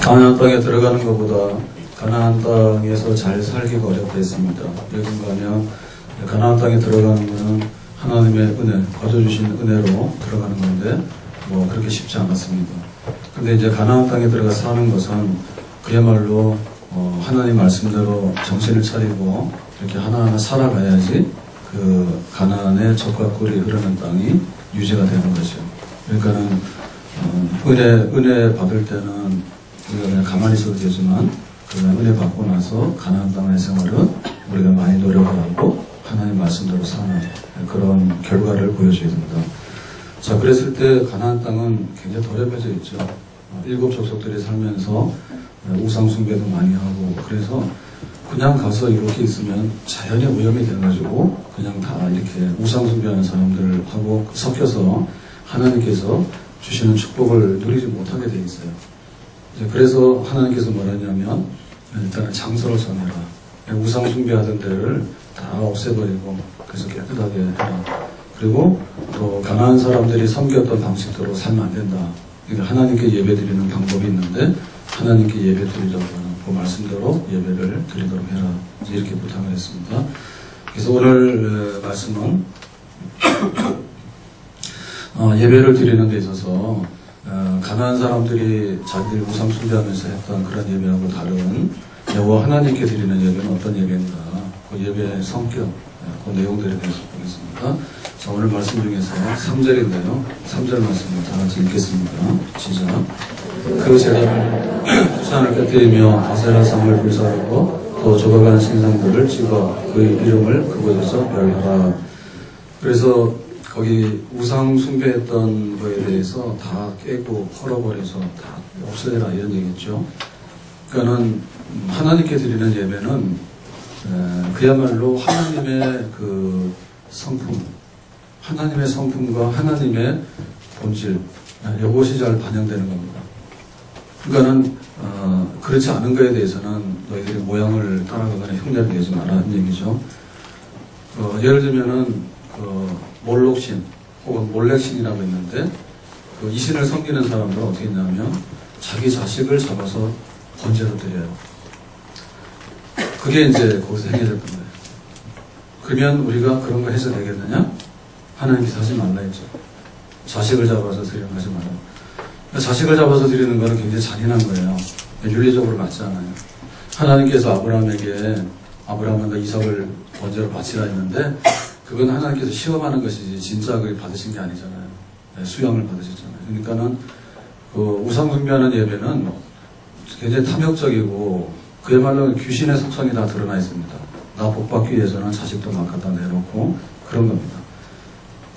가나안 땅에 들어가는 것보다 가나안 땅에서 잘 살기가 어렵다 했습니다. 여기 가면 가나안 땅에 들어가는 것은 하나님의 은혜, 거둬주신 은혜로 들어가는 건데 뭐 그렇게 쉽지 않았습니다. 근데 이제 가나안 땅에 들어가 사는 것은 그야말로 하나님 말씀대로 정신을 차리고 이렇게 하나하나 살아가야지 그 가나안의 젖과 꿀이 흐르는 땅이 유지가 되는 거죠. 그러니까는 은혜 받을 때는 우리가 그냥 가만히 있어도 되지만 그 은혜 받고 나서 가나안 땅의 생활은 우리가 많이 노력을 하고 하나님 말씀대로 사는 그런 결과를 보여줘야 됩니다. 자, 그랬을 때 가나안 땅은 굉장히 더럽혀져 있죠. 7 족속들이 살면서 우상 숭배도 많이 하고 그래서 그냥 가서 이렇게 있으면 자연의 오염이 돼가지고 그냥 다 이렇게 우상 숭배하는 사람들하고 섞여서 하나님께서 주시는 축복을 누리지 못하게 돼 있어요. 그래서 하나님께서 뭐라냐면 일단은 장소를 정해라. 우상 숭배하던 데를 다 없애버리고 그래서 깨끗하게 해라. 그리고 또 가나안 사람들이 섬겼던 방식대로 살면 안 된다. 그러니까 하나님께 예배드리는 방법이 있는데 하나님께 예배드리려고 하는 그 말씀대로 예배를 드리도록 해라. 이렇게 부탁을 했습니다. 그래서 오늘 말씀은 예배를 드리는 데 있어서 가나안 사람들이 자기들 우상 숭배하면서 했던 그런 예배하고 다른 여호와 하나님께 드리는 예배는 어떤 예배인가, 그 예배의 성격, 그 내용들에 대해서 보겠습니다. 자, 오늘 말씀 중에서 3절인데요. 3절 말씀을 다 같이 읽겠습니다. 시작. 그 제단을 수산을 깨뜨리며 아세라 상을 불사르고 또 조각한 신상들을 찍어 그의 이름을 그곳에서 멸하라. 그래서 거기 우상 숭배했던 거에 대해서 다 깨고 헐어버려서 다 없애라 이런 얘기죠. 그러니까는 하나님께 드리는 예배는 그야말로 하나님의 그 성품, 하나님의 성품과 하나님의 본질, 이것이 잘 반영되는 겁니다. 그러니까는 그렇지 않은 거에 대해서는 너희들이 모양을 따라가거나 흉내를 내지 말라는 얘기죠. 예를 들면은 몰록신 혹은 몰렉신이라고 있는데 이 신을 섬기는 사람들은 어떻게 했냐면 자기 자식을 잡아서 번제로 드려요. 그게 이제 거기서 행해졌던 거예요. 그러면 우리가 그런 거 해서 되겠느냐? 하나님께서 하지 말라 했죠. 자식을 잡아서 드리는 거 하지 말라. 자식을 잡아서 드리는 거는 굉장히 잔인한 거예요. 윤리적으로 맞지 않아요. 하나님께서 아브라함과 이삭을 번제로 바치라 했는데 그건 하나님께서 시험하는 것이지 진짜 그걸 받으신 게 아니잖아요. 수양을 받으셨잖아요. 그러니까는 그 우상 숭배하는 예배는 굉장히 탐욕적이고 그야말로 귀신의 속성이 다 드러나 있습니다. 나 복받기 위해서는 자식도 막 갖다 내놓고 그런 겁니다.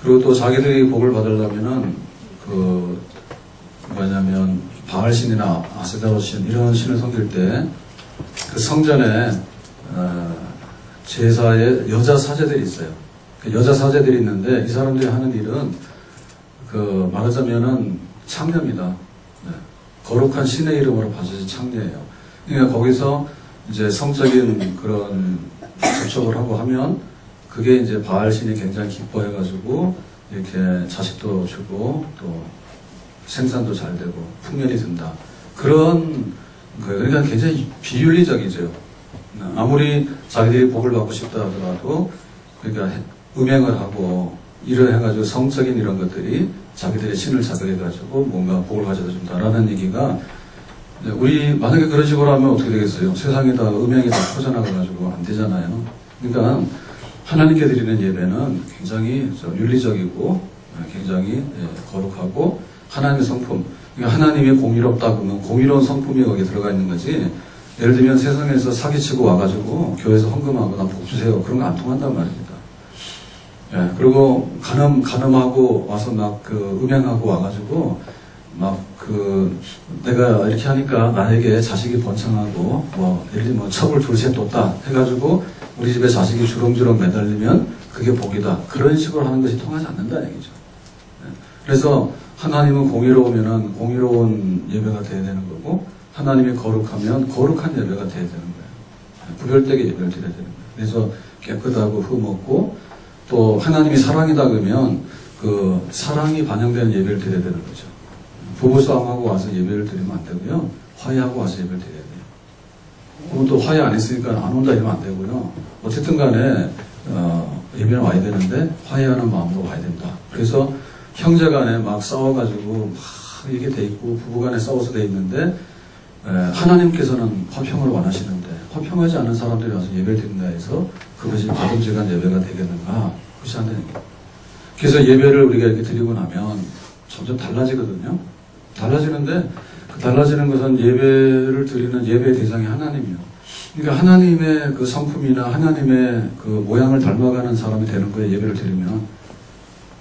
그리고 또 자기들이 복을 받으려면은 뭐냐면 바알신이나 아세다로신 이런 신을 섬길 때 그 성전에 제사에 여자 사제들이 있어요. 여자 사제들이 있는데 이 사람들이 하는 일은 말하자면은 창녀입니다. 거룩한 신의 이름으로 봐주신 창녀예요. 그러니까 거기서 이제 성적인 그런 접촉을 하고 하면 그게 이제 바알신이 굉장히 기뻐해가지고 이렇게 자식도 주고 또 생산도 잘 되고 풍년이 든다. 그런 거예요. 그러니까 굉장히 비윤리적이죠. 아무리 자기들이 복을 받고 싶다 하더라도 그러니까 음행을 하고 일을 해가지고 성적인 이런 것들이 자기들의 신을 자극해가지고 뭔가 복을 가져다 준다라는 얘기가 우리 만약에 그런 식으로 하면 어떻게 되겠어요? 세상에다 음행이 다 퍼져나가가지고 안 되잖아요. 그러니까 하나님께 드리는 예배는 굉장히 윤리적이고 굉장히 거룩하고 하나님의 성품, 그러니까 하나님이 공의롭다 그러면 공의로운 성품이 거기에 들어가 있는 거지. 예를 들면 세상에서 사기치고 와가지고 교회에서 헌금하고 나 복 주세요 그런 거 안 통한단 말입니다. 그리고 간음하고 와서 막 음행하고 와가지고 내가 이렇게 하니까 나에게 자식이 번창하고 예를 들면 첩을 둘셋 뒀다 해가지고 우리 집에 자식이 주렁주렁 매달리면 그게 복이다. 그런 식으로 하는 것이 통하지 않는다는 얘기죠. 그래서 하나님은 공의로우면은 공의로운 예배가 돼야 되는 거고 하나님이 거룩하면 거룩한 예배가 돼야 되는 거예요. 구별되게 예배를 드려야 되는 거예요. 그래서 깨끗하고 흠없고 또 하나님이 사랑이다 그러면 그 사랑이 반영되는 예배를 드려야 되는 거죠. 부부싸움하고 와서 예배를 드리면 안 되고요. 화해하고 와서 예배를 드려야 돼요. 그럼 또 화해 안 했으니까 안 온다 이러면 안 되고요. 어쨌든 간에 예배는 와야 되는데 화해하는 마음으로 와야 된다. 그래서 형제 간에 막 싸워가지고 막 이게 돼 있고 부부 간에 싸워서 돼 있는데 하나님께서는 화평을 원하시는데 화평하지 않은 사람들이 와서 예배를 드린다 해서 그것이 바람직한 예배가 되겠는가? 그것이 안 되는 거예요. 그래서 예배를 우리가 이렇게 드리고 나면 점점 달라지거든요. 달라지는데 그 달라지는 것은 예배를 드리는 예배의 대상이 하나님이요. 그러니까 하나님의 그 성품이나 하나님의 그 모양을 닮아가는 사람이 되는 거예요. 예배를 드리면.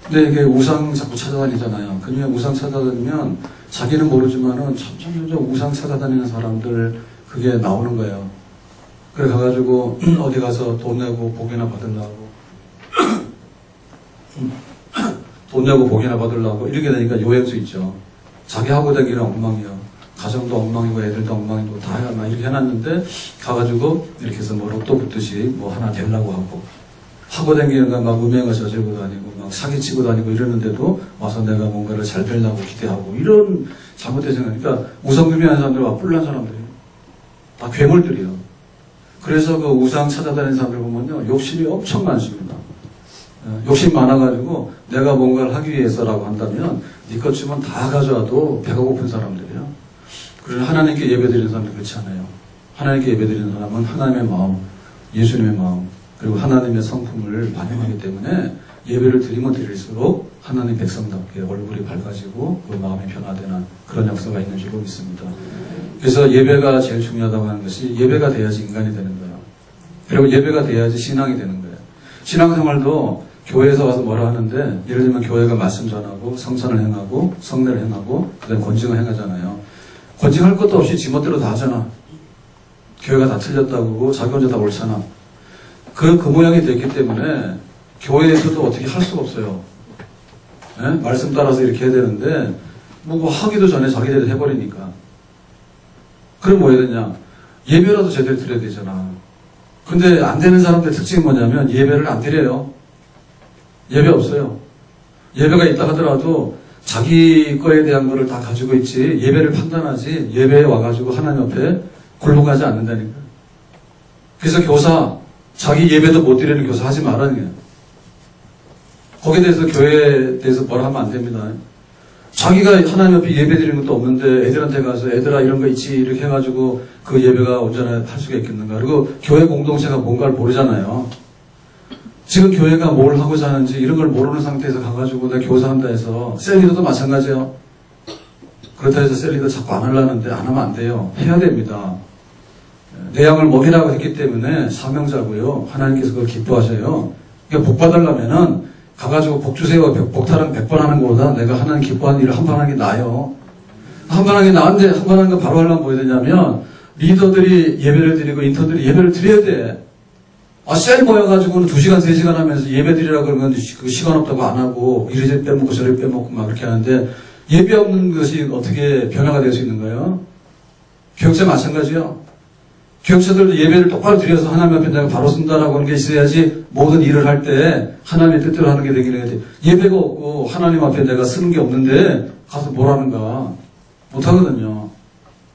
근데 이게 우상 자꾸 찾아다니잖아요. 그냥 우상 찾아다니면 자기는 모르지만은 점점 우상 찾아다니는 사람들 그게 나오는 거예요. 그래 가가지고 어디 가서 돈 내고 복이나 받으려고 돈 내고 복이나 받으려고 이렇게 되니까 요행수 있죠. 자기 하고 다니기는 엉망이요. 가정도 엉망이고 애들도 엉망이고 다 막 이렇게 해놨는데 가가지고 이렇게 해서 뭐 로또 붙듯이 뭐 하나 되려고 하고 다니는 거 막 음행을 저지르고 다니고 막 사기치고 다니고 이러는데도 와서 내가 뭔가를 잘 되려고 기대하고 이런 잘못된 생각. 그러니까 우상숭배하는 사람들 와 뿔난 사람들이 다 괴물들이요. 그래서 그 우상 찾아다니는 사람들 보면요 욕심이 엄청 많습니다. 욕심 많아가지고 내가 뭔가를 하기 위해서라고 한다면 네 것 주면 다 가져와도 배가 고픈 사람들이에요. 그래서 하나님께 예배드리는 사람들 그렇지 않아요. 하나님께 예배드리는 사람은 하나님의 마음, 예수님의 마음, 그리고 하나님의 성품을 반영하기 때문에 예배를 드리면 드릴수록 하나님 백성답게 얼굴이 밝아지고 그 마음이 변화되는 그런 역사가 있는 줄로 믿습니다. 그래서 예배가 제일 중요하다고 하는 것이 예배가 돼야지 인간이 되는 거예요. 그리고 예배가 돼야지 신앙이 되는 거예요. 신앙생활도 교회에서 와서 뭐라 하는데 예를 들면 교회가 말씀 전하고 성찬을 행하고 성례를 행하고 그다음에 권징을 행하잖아요. 권징할 것도 없이 지멋대로 다 하잖아. 교회가 다 틀렸다고 그러고 자기 혼자 다 옳잖아. 그 모양이 됐기 때문에 교회에서도 어떻게 할 수가 없어요. 네? 말씀 따라서 이렇게 해야 되는데 뭐 하기도 전에 자기들이 해버리니까. 그럼 뭐 해야 되냐. 예배라도 제대로 드려야 되잖아. 근데 안 되는 사람들의 특징이 뭐냐면 예배를 안 드려요. 예배 없어요. 예배가 있다 하더라도 자기 거에 대한 거를 다 가지고 있지 예배를 판단하지 예배에 와가지고 하나님 앞에 굴복하지 않는다니까. 그래서 교사 자기 예배도 못 드리는 교사 하지 말라는 거예요. 거기에 대해서 교회에 대해서 뭐라 하면 안 됩니다. 자기가 하나님 앞에 예배 드리는 것도 없는데 애들한테 가서 애들아 이런 거 있지 이렇게 해가지고 그 예배가 온전히 할 수가 있겠는가. 그리고 교회 공동체가 뭔가를 모르잖아요. 지금 교회가 뭘 하고자 하는지 이런 걸 모르는 상태에서 가가지고 내가 교사한다 해서 셀리더도 마찬가지예요. 그렇다 해서 셀리더 자꾸 안 하려는데 안 하면 안 돼요. 해야 됩니다. 내 양을 먹이라고 했기 때문에 사명자고요. 하나님께서 그걸 기뻐하셔요. 그러니까 복 받으려면은 가가지고 복 주세요. 복타령 100번 하는 것보다 내가 하나님 기뻐하는 일을 한 번 하는 게 나아요. 한 번 하는 게 나은데 한 번 하는 거 바로 하려면 뭐 해야 되냐면 리더들이 예배를 드리고 인턴들이 예배를 드려야 돼. 셀 모여가지고는 2시간, 3시간 하면서 예배 드리라고 그러면 그 시간 없다고 안 하고 이리저리 빼먹고 저리 빼먹고 막 그렇게 하는데 예배 없는 것이 어떻게 변화가 될 수 있는 거예요? 교육자 마찬가지요. 교육자들도 예배를 똑바로 드려서 하나님 앞에 내가 바로 쓴다라고 하는 게 있어야지 모든 일을 할 때 하나님의 뜻대로 하는 게 되기는 해야지. 예배가 없고 하나님 앞에 내가 쓰는 게 없는데 가서 뭘 하는가 못하거든요.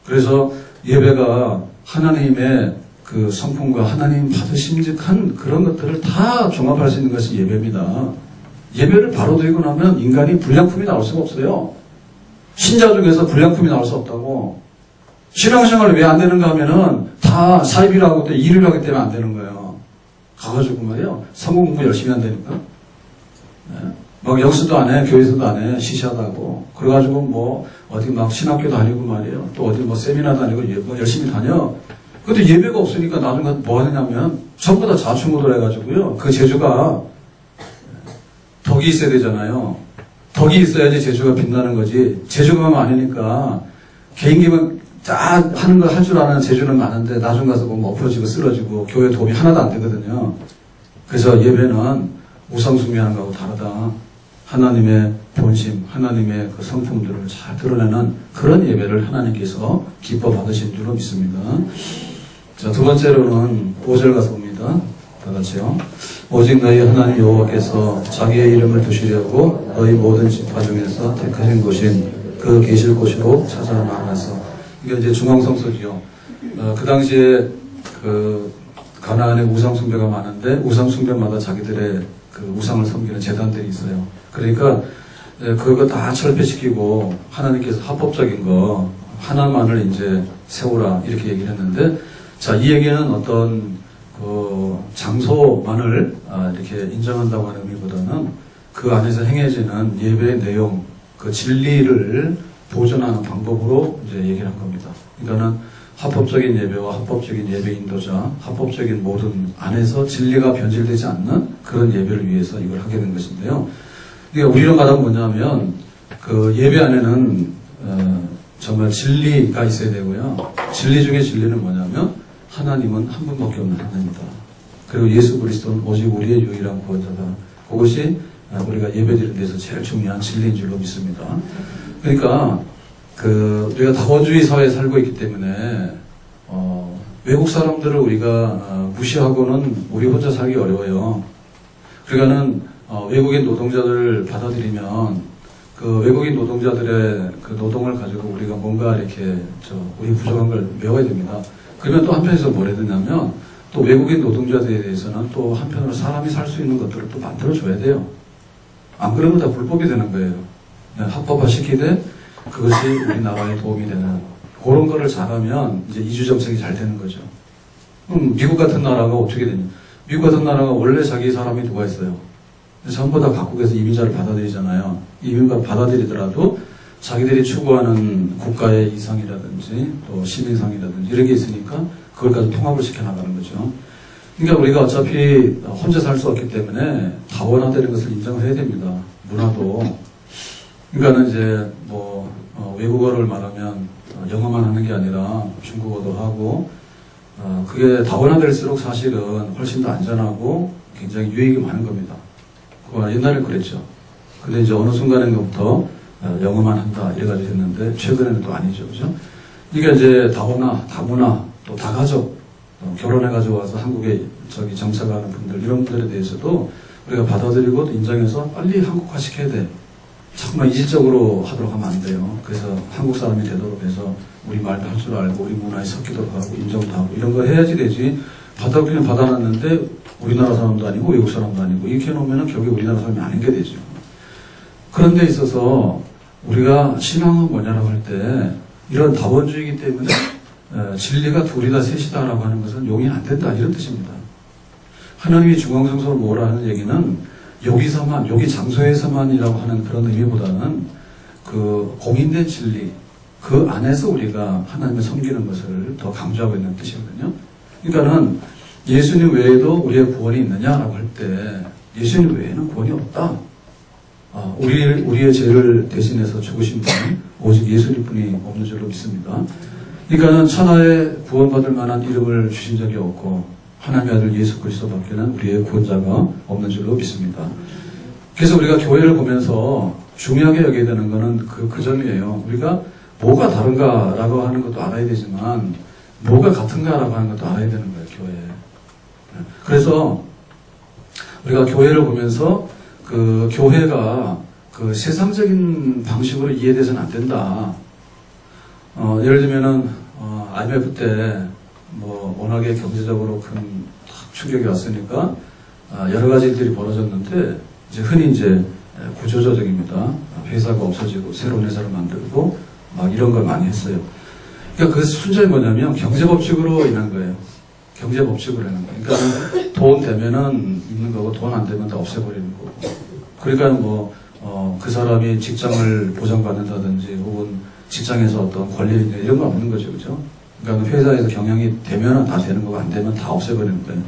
그래서 예배가 하나님의 그 성품과 하나님 받으심직한 그런 것들을 다 종합할 수 있는 것이 예배입니다. 예배를 바로 드리고 나면 인간이 불량품이 나올 수가 없어요. 신자 중에서 불량품이 나올 수 없다고. 신앙생활이 왜 안 되는가 하면은 다 사입이라 하고 또 일을 하기 때문에 안 되는 거예요. 가가지고 말이에요. 성공 공부 열심히 한다니까. 네. 막 영수도 안 해, 교회에서도 안 해, 시시하다고. 그래가지고 뭐 어디 막 신학교 다니고 말이에요. 또 어디 뭐 세미나 다니고 뭐 열심히 다녀. 근데 예배가 없으니까 나중에 뭐 하느냐면 전부 다 자충우돌 해가지고요. 그 재주가 덕이 있어야 되잖아요. 덕이 있어야지 재주가 빛나는 거지. 재주가 아니니까 개인기만 다 하는 거 할 줄 아는 재주는 많은데 나중 가서 보면 엎어지고 쓰러지고 교회 도움이 하나도 안 되거든요. 그래서 예배는 우상숭배하는 거하고 다르다. 하나님의 본심, 하나님의 그 성품들을 잘 드러내는 그런 예배를 하나님께서 기뻐 받으신 줄로 믿습니다. 자, 두 번째로는 5절 가서 봅니다. 다 같이요. 오직 너희 하나님 여호와께서 자기의 이름을 두시려고 너희 모든 지파 중에서 택하신 곳인 그 계실 곳으로 찾아 나가서 이게 이제 중앙성소지요. 그 당시에 그 가나안에 우상 숭배가 많은데 우상 숭배마다 자기들의 그 우상을 섬기는 제단들이 있어요. 그러니까 그거 다 철폐시키고 하나님께서 합법적인 거 하나만을 이제 세우라 이렇게 얘기를 했는데, 자, 이 얘기는 어떤 그 장소만을 이렇게 인정한다고 하는 의미보다는 그 안에서 행해지는 예배의 내용, 그 진리를 보존하는 방법으로 이제 얘기를 한 겁니다. 그러니까는 합법적인 예배와 합법적인 예배 인도자, 합법적인 모든 안에서 진리가 변질되지 않는 그런 예배를 위해서 이걸 하게 된 것인데요. 그러니까 우리로 말하면 뭐냐면 그 예배 안에는 정말 진리가 있어야 되고요. 진리 중에 진리는 뭐냐면 하나님은 한 분밖에 없는 하나님이다. 그리고 예수 그리스도는 오직 우리의 유일한 구원자다. 그것이 우리가 예배드리는 데서 제일 중요한 진리인 줄로 믿습니다. 그러니까 우리가 다원주의 사회에 살고 있기 때문에 외국 사람들을 우리가 무시하고는 우리 혼자 살기 어려워요. 그러니까는 외국인 노동자들을 받아들이면 그 외국인 노동자들의 그 노동을 가지고 우리가 뭔가 이렇게 우리 부족한 걸 메워야 됩니다. 그러면 또 한편에서 뭘 해야 되냐면 또 외국인 노동자들에 대해서는 또 한편으로 사람이 살 수 있는 것들을 또 만들어줘야 돼요. 안 그러면 다 불법이 되는 거예요. 합법화 시키되 그것이 우리나라에 도움이 되는 그런 거를 잘하면 이제 이주정책이 잘 되는 거죠. 그럼 미국 같은 나라가 어떻게 되냐? 미국 같은 나라가 원래 자기 사람이 누가 있어요? 전부 다 각국에서 이민자를 받아들이잖아요. 이민자 받아들이더라도 자기들이 추구하는 국가의 이상이라든지 또 시민상이라든지 이런 게 있으니까 그걸까지 통합을 시켜나가는 거죠. 그러니까 우리가 어차피 혼자 살 수 없기 때문에 다원화되는 것을 인정을 해야 됩니다. 문화도. 그러니까는 이제 외국어를 말하면 영어만 하는 게 아니라 중국어도 하고 그게 다원화될수록 사실은 훨씬 더 안전하고 굉장히 유익이 많은 겁니다. 옛날엔 그랬죠. 근데 이제 어느 순간에부터 영어만 한다 이래가지고 했는데 최근에는 또 아니죠, 그죠? 그러니까 이제 다원화, 다문화, 또 다가족, 결혼해가지고 와서 한국에 정착하는 분들 이런 분들에 대해서도 우리가 받아들이고 인정해서 빨리 한국화 시켜야 돼. 정말 이질적으로 하도록 하면 안 돼요. 그래서 한국 사람이 되도록 해서 우리 말도 할 줄 알고 우리 문화에 섞이도록 하고 인정도 하고 이런 거 해야지 되지. 받아들이는 받아놨는데 우리나라 사람도 아니고 외국 사람도 아니고 이렇게 해놓으면 결국 우리나라 사람이 아닌 게 되죠. 그런 데 있어서 우리가 신앙은 뭐냐라고 할 때 이런 다원주의이기 때문에 진리가 둘이다 셋이다라고 하는 것은 용이 안 된다 이런 뜻입니다. 하나님이 중앙성소를 모으라는 얘기는 여기서만, 여기 장소에서만이라고 하는 그런 의미보다는 그 공인된 진리, 그 안에서 우리가 하나님을 섬기는 것을 더 강조하고 있는 뜻이거든요. 그러니까는 예수님 외에도 우리의 구원이 있느냐라고 할 때 예수님 외에는 구원이 없다. 우리의 죄를 대신해서 죽으신 분은 오직 예수님뿐이 없는 줄로 믿습니다. 그러니까는 천하에 구원받을 만한 이름을 주신 적이 없고 하나님의 아들 예수 그리스도밖에는 우리의 구원자가 없는 줄로 믿습니다. 그래서 우리가 교회를 보면서 중요하게 여겨야 되는 것은 그 점이에요. 우리가 뭐가 다른가라고 하는 것도 알아야 되지만 뭐가 같은가라고 하는 것도 알아야 되는 거예요, 교회에. 그래서 우리가 교회를 보면서 그 교회가 그 세상적인 방식으로 이해돼서는 안 된다. 예를 들면은 IMF 때 워낙에 경제적으로 큰 충격이 왔으니까 여러 가지 일들이 벌어졌는데 이제 흔히 이제 구조조정입니다. 회사가 없어지고 새로운 회사를 만들고 막 이런 걸 많이 했어요. 그러니까 그 순전히 뭐냐면 경제법칙으로 인한 거예요. 경제법칙으로 인한 거예요. 그러니까 돈 되면은 있는 거고 돈 안 되면 다 없애버리는 거고. 그러니까 그 사람이 직장을 보장받는다든지 혹은 직장에서 어떤 권리 이런 거 없는 거죠, 그죠? 그러니까 회사에서 경영이 되면 다 되는 거고 안 되면 다 없애버리는 거예요.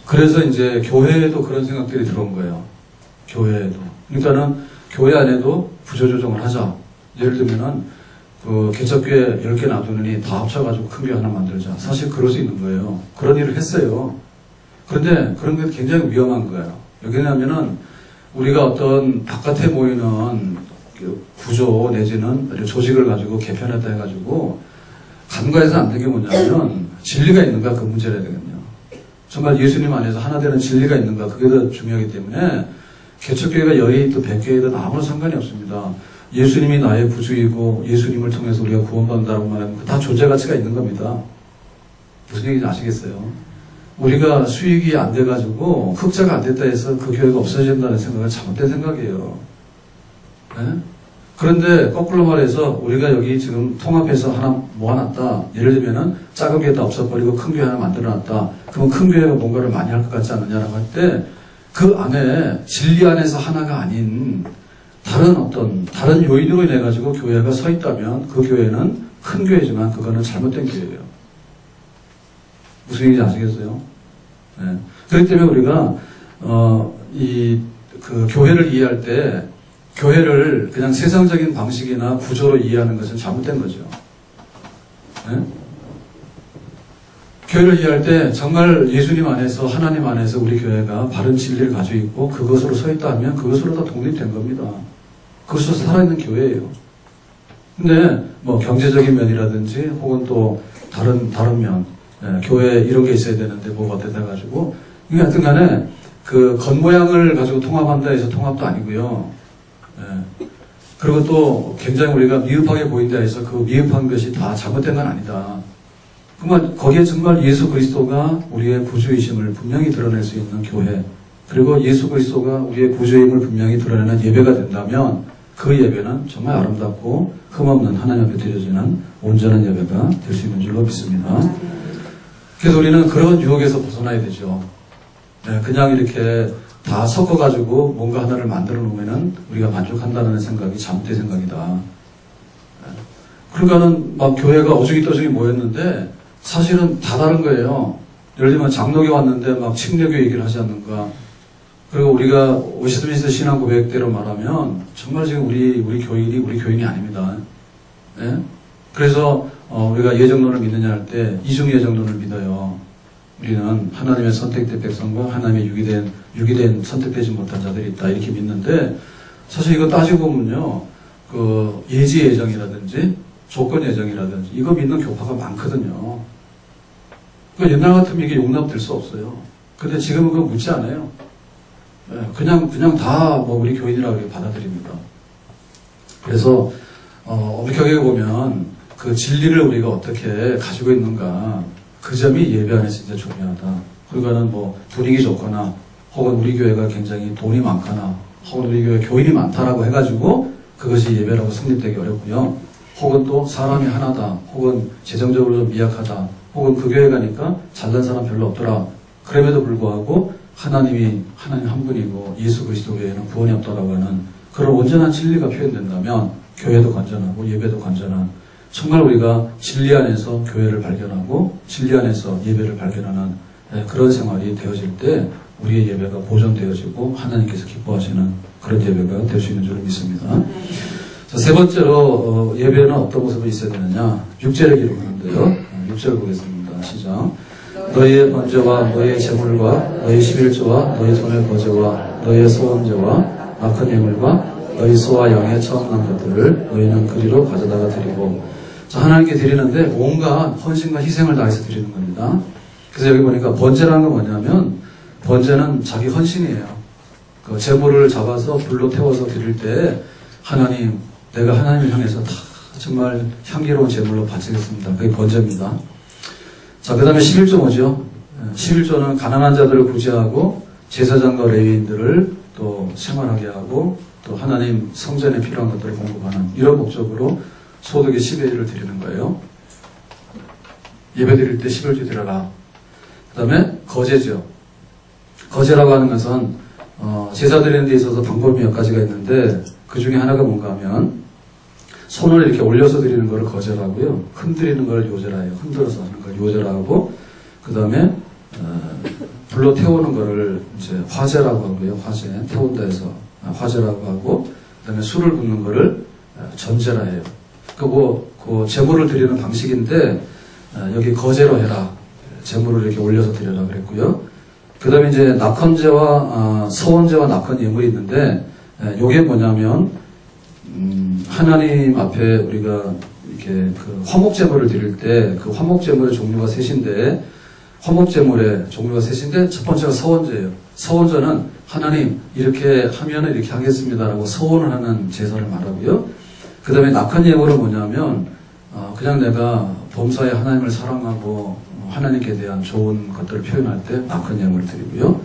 그래서 이제 교회에도 그런 생각들이 들어온 거예요. 교회에도. 그러니까는 교회 안에도 구조조정을 하자. 예를 들면은 그 개척교회 10개 놔두느니 다 합쳐가지고 큰 교회 하나 만들자. 사실 그럴 수 있는 거예요. 그런 일을 했어요. 그런데 그런 게 굉장히 위험한 거예요. 왜냐하면은 우리가 어떤 바깥에 모이는 구조 내지는 조직을 가지고 개편했다 해가지고 간과해서 안 되는 게 뭐냐면 진리가 있는가 그 문제를 해야 되거든요. 정말 예수님 안에서 하나 되는 진리가 있는가 그게 더 중요하기 때문에 개척교회가 10개 있든 100개 있든 아무런 상관이 없습니다. 예수님이 나의 구주이고 예수님을 통해서 우리가 구원받는다고 말하면 다 존재 가치가 있는 겁니다. 무슨 얘기인지 아시겠어요? 우리가 수익이 안 돼가지고 흑자가 안 됐다 해서 그 교회가 없어진다는 생각은 잘못된 생각이에요. 네? 그런데 거꾸로 말해서 우리가 여기 지금 통합해서 하나 모아놨다. 예를 들면은 작은 교회 다 없어버리고 큰 교회 하나 만들어놨다. 그러면 큰 교회가 뭔가를 많이 할 것 같지 않느냐라고 할 때 그 안에 진리 안에서 하나가 아닌 다른 요인으로 인해 가지고 교회가 서 있다면 그 교회는 큰 교회지만 그거는 잘못된 교회예요. 무슨 얘기인지 아시겠어요? 네. 그렇기 때문에 우리가 그 교회를 이해할 때 교회를 그냥 세상적인 방식이나 구조로 이해하는 것은 잘못된 거죠. 네? 교회를 이해할 때 정말 예수님 안에서 하나님 안에서 우리 교회가 바른 진리를 가지고 있고 그것으로 서 있다 하면 그것으로 다 독립된 겁니다. 그것으로 살아있는 교회예요. 근데 뭐 경제적인 면이라든지 혹은 또 다른 면 교회에 이런 게 있어야 되는데 뭐가 돼가지고 이게 하여튼 간에 그 겉모양을 가지고 통합한다 해서 통합도 아니고요. 그리고 또 굉장히 우리가 미흡하게 보인다 해서 그 미흡한 것이 다 잘못된 건 아니다. 그러면 거기에 정말 예수 그리스도가 우리의 구주이심을 분명히 드러낼 수 있는 교회, 그리고 예수 그리스도가 우리의 구주임을 분명히 드러내는 예배가 된다면 그 예배는 정말 아름답고 흠없는 하나님 앞에 드려지는 온전한 예배가 될 수 있는 줄로 믿습니다. 그래서 우리는 그런 유혹에서 벗어나야 되죠. 그냥 이렇게 다 섞어가지고 뭔가 하나를 만들어 놓으면은 우리가 만족한다는 생각이 잘못된 생각이다. 그러니까는 막 교회가 어중이 모였는데 사실은 다 다른 거예요. 예를 들면 장로교 왔는데 막 침례교 얘기를 하지 않는가. 그리고 우리가 오시스미스 신앙 고백대로 말하면 정말 지금 우리 교인이 아닙니다. 네? 그래서 우리가 예정론을 믿느냐 할 때 이중 예정론을 믿어요. 우리는 하나님의 선택된 백성과 하나님의 유기된 선택되지 못한 자들이 있다 이렇게 믿는데 사실 이거 따지고 보면요. 그 예지 예정이라든지 조건 예정이라든지 이거 믿는 교파가 많거든요. 그러니까 옛날 같으면 이게 용납될 수 없어요. 근데 지금은 그거 묻지 않아요. 그냥 다 뭐 우리 교인이라고 받아들입니다. 그래서 엄격하게 보면 그 진리를 우리가 어떻게 가지고 있는가 그 점이 예배 안에서 진짜 중요하다. 그러니까는 뭐 분위기 좋거나 혹은 우리 교회가 굉장히 돈이 많거나 혹은 우리 교회 교인이 많다라고 해가지고 그것이 예배라고 성립되기 어렵고요. 혹은 또 사람이 하나다, 혹은 재정적으로 좀 미약하다, 혹은 그 교회 가니까 잘난 사람 별로 없더라. 그럼에도 불구하고 하나님 한 분이고 예수 그리스도 외에는 구원이 없다라고 하는 그런 온전한 진리가 표현된다면 교회도 건전하고 예배도 건전한 정말 우리가 진리 안에서 교회를 발견하고 진리 안에서 예배를 발견하는 그런 생활이 되어질 때 우리의 예배가 보존되어지고 하나님께서 기뻐하시는 그런 예배가 될 수 있는 줄 믿습니다. 자, 세 번째로 예배는 어떤 모습이 있어야 되느냐 6절을 기록하는데요. 6절 보겠습니다. 시작. 너희의 번제와 너희의 제물과 너희 11조와 너희 손의 거제와 너희의 소원제와 악한 예물과 너희 소와 양의 처음 난 것들을 너희는 그리로 가져다가 드리고 자, 하나님께 드리는데 온갖 헌신과 희생을 다해서 드리는 겁니다. 그래서 여기 보니까 번제라는 건 뭐냐면 번제는 자기 헌신이에요. 그 제물을 잡아서 불로 태워서 드릴 때 하나님 내가 하나님을 향해서 다 정말 향기로운 제물로 바치겠습니다. 그게 번제입니다. 자, 그 다음에 11조 뭐죠? 11조는 가난한 자들을 구제하고 제사장과 레위인들을 또 생활하게 하고 또 하나님 성전에 필요한 것들을 공급하는 이런 목적으로 소득의 10의 1을 드리는 거예요. 예배 드릴 때 11조 드려라. 그 다음에 거제죠. 거제라고 하는 것은 제사 드리는 데 있어서 방법이 몇 가지가 있는데 그 중에 하나가 뭔가 하면 손을 이렇게 올려서 드리는 것을 거제라고요. 흔들리는 걸 요제라 해요. 흔들어서 하는 걸 요제라 하고 그 다음에 불로 태우는 것을 이제 화제라고 하고요. 화제, 태운다 해서 화제라고 하고 그 다음에 술을 붓는 것을 전제라 해요. 그 제물을 드리는 방식인데 여기 거제로 해라. 제물을 이렇게 올려서 드려라 그랬고요. 그 다음에 이제 낙헌제와 서원제와 낙헌 예물이 있는데 이게 뭐냐면 하나님 앞에 우리가 이렇게 그 화목제물을 드릴 때 그 화목제물의 종류가 셋인데 화목제물의 종류가 셋인데 첫 번째가 서원제예요. 서원제는 하나님 이렇게 하면 이렇게 하겠습니다라고 서원을 하는 제사를 말하고요. 그 다음에 낙헌 예물은 뭐냐면 그냥 내가 범사에 하나님을 사랑하고 하나님께 대한 좋은 것들을 표현할 때 낙헌 예물을 드리고요.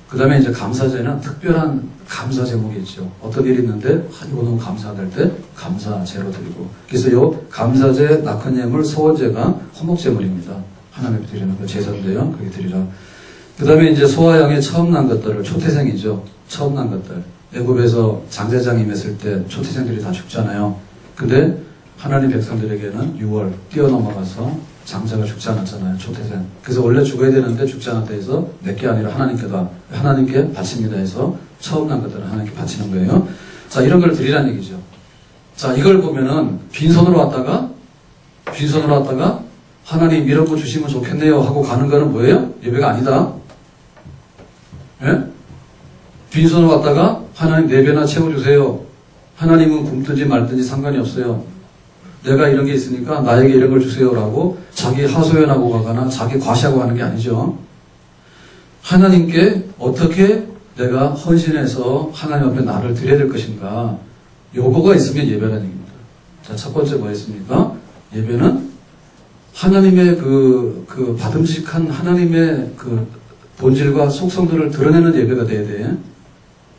그 다음에 이제 감사제는 특별한 감사 제목이 있죠. 어떤 일이 있는데 이거 너무 감사할 때 감사제로 드리고, 그래서 요 감사제, 낙헌 예물, 소원제가 헌목제물입니다. 하나님께 드리는 그 제사인데요. 그렇게 드리라. 그 다음에 이제 소와 양의 처음 난 것들을, 초태생이죠. 처음 난 것들. 애굽에서 장제장 임했을 때 초태생들이 다 죽잖아요. 근데 하나님 백성들에게는 6월 뛰어넘어가서 장자가 죽지 않았잖아요. 초태생. 그래서 원래 죽어야 되는데 죽지 않았다 해서 내게 아니라 하나님께 바칩니다 해서 처음 난 것들은 하나님께 바치는 거예요. 자, 이런 걸 드리라는 얘기죠. 자, 이걸 보면은 빈손으로 왔다가 하나님 이런 거 주시면 좋겠네요 하고 가는 거는 뭐예요? 예배가 아니다. 예? 빈손으로 왔다가 하나님 4배나 채워주세요. 하나님은 굶든지 말든지 상관이 없어요. 내가 이런 게 있으니까 나에게 이런 걸 주세요라고 자기 하소연하고 가거나 자기 과시하고 가는 게 아니죠. 하나님께 어떻게 내가 헌신해서 하나님 앞에 나를 드려야 될 것인가, 요거가 있으면 예배라는 얘기입니다. 자, 첫 번째 뭐였습니까? 예배는 하나님의 그 받음직한 하나님의 그 본질과 속성들을 드러내는 예배가 돼야 돼.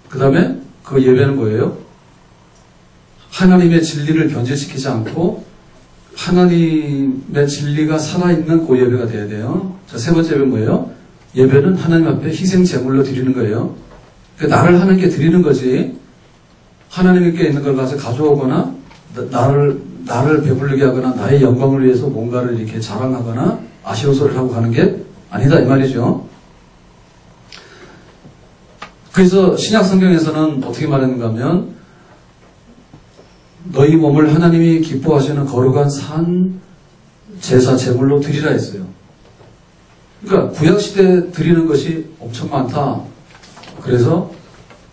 그 다음에 그 예배는 뭐예요? 하나님의 진리를 변질시키지 않고 하나님의 진리가 살아있는 그 예배가 돼야 돼요. 자, 세 번째 예배는 뭐예요? 예배는 하나님 앞에 희생 제물로 드리는 거예요. 그러니까 나를 하나님께 드리는 거지, 하나님께 있는 걸 가서 가져오거나 나를 배부르게 하거나 나의 영광을 위해서 뭔가를 이렇게 자랑하거나 아쉬운 소리를 하고 가는 게 아니다 이 말이죠. 그래서 신약 성경에서는 어떻게 말했는가 하면 너희 몸을 하나님이 기뻐하시는 거룩한 산 제사 제물로 드리라 했어요. 그러니까 구약시대에 드리는 것이 엄청 많다. 그래서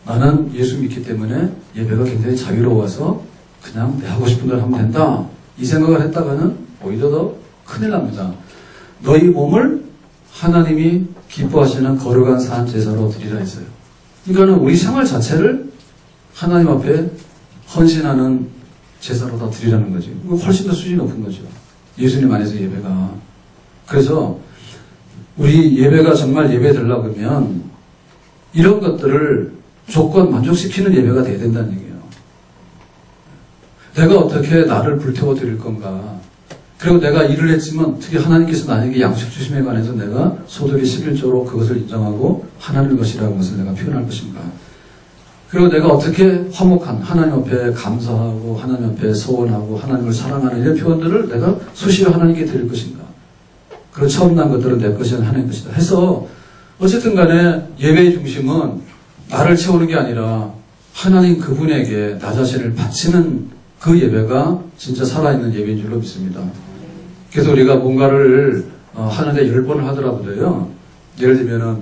나는 예수 믿기 때문에 예배가 굉장히 자유로워서 그냥 내 하고 싶은 대로 하면 된다, 이 생각을 했다가는 오히려 더 큰일 납니다. 너희 몸을 하나님이 기뻐하시는 거룩한 산 제사로 드리라 했어요. 그러니까 우리 생활 자체를 하나님 앞에 헌신하는 제사로 다 드리라는 거죠. 훨씬 더 수준이 높은 거죠. 예수님 안에서 예배가. 그래서 우리 예배가 정말 예배 되려고 하면 이런 것들을 조건 만족시키는 예배가 돼야 된다는 얘기예요. 내가 어떻게 나를 불태워 드릴 건가. 그리고 내가 일을 했지만 특히 하나님께서 나에게 양식 주심에 관해서 내가 소득의 11조로 그것을 인정하고 하나님의 것이라는 것을 내가 표현할 것인가. 그리고 내가 어떻게 화목한 하나님 앞에 감사하고 하나님 앞에 소원하고 하나님을 사랑하는 이런 표현들을 내가 수시로 하나님께 드릴 것인가. 그리고 처음 난 것들은 내 것이 아니라 하나님의 것이다 해서 어쨌든 간에 예배의 중심은 나를 채우는 게 아니라 하나님 그분에게 나 자신을 바치는 그 예배가 진짜 살아있는 예배인 줄로 믿습니다. 그래서 우리가 뭔가를 하는데 10번을 하더라도요, 예를 들면은